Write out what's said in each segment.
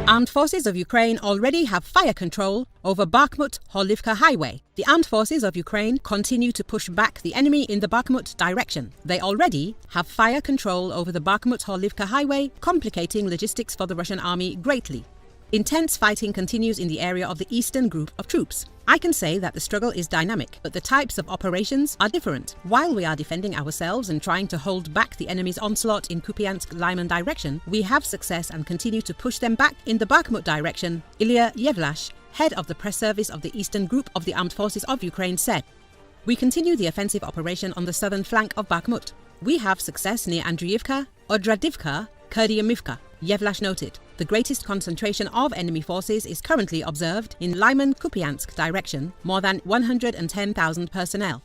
Armed forces of Ukraine already have fire control over Bakhmut-Horlivka highway. The armed forces of Ukraine continue to push back the enemy in the Bakhmut direction. They already have fire control over the Bakhmut-Horlivka highway, complicating logistics for the Russian army greatly. Intense fighting continues in the area of the eastern group of troops. I can say that the struggle is dynamic, but the types of operations are different. While we are defending ourselves and trying to hold back the enemy's onslaught in Kupiansk-Lyman direction, we have success and continue to push them back in the Bakhmut direction, Ilya Yevlash, head of the press service of the Eastern Group of the Armed Forces of Ukraine, said. We continue the offensive operation on the southern flank of Bakhmut. We have success near Andriivka, Odradivka, Kurdyamivka, Yevlash noted. The greatest concentration of enemy forces is currently observed in Lyman-Kupiansk direction, more than 110,000 personnel.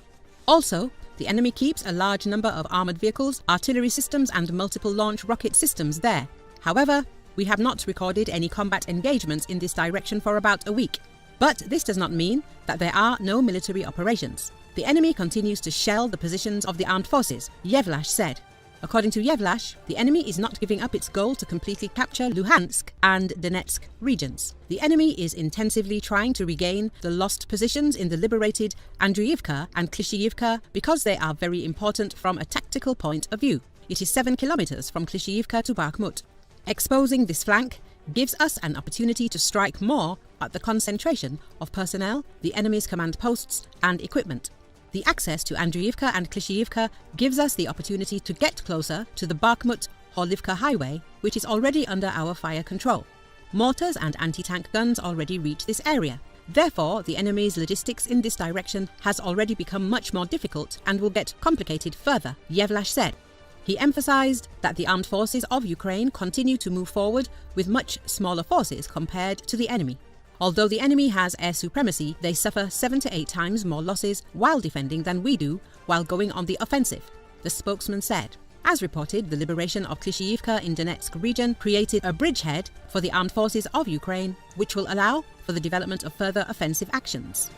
Also, the enemy keeps a large number of armoured vehicles, artillery systems and multiple launch rocket systems there. However, we have not recorded any combat engagements in this direction for about a week. But this does not mean that there are no military operations. The enemy continues to shell the positions of the armed forces, Yevlash said. According to Yevlash, the enemy is not giving up its goal to completely capture Luhansk and Donetsk regions. The enemy is intensively trying to regain the lost positions in the liberated Andriivka and Klishchiivka because they are very important from a tactical point of view. It is 7 kilometers from Klishchiivka to Bakhmut. Exposing this flank gives us an opportunity to strike more at the concentration of personnel, the enemy's command posts and equipment. The access to Andriivka and Klishchiivka gives us the opportunity to get closer to the Bakhmut-Horlivka highway, which is already under our fire control. Mortars and anti-tank guns already reach this area. Therefore, the enemy's logistics in this direction has already become much more difficult and will get complicated further, Yevlash said. He emphasized that the armed forces of Ukraine continue to move forward with much smaller forces compared to the enemy. Although the enemy has air supremacy, they suffer 7 to 8 times more losses while defending than we do while going on the offensive, the spokesman said. As reported, the liberation of Klishchiivka in Donetsk region created a bridgehead for the armed forces of Ukraine, which will allow for the development of further offensive actions.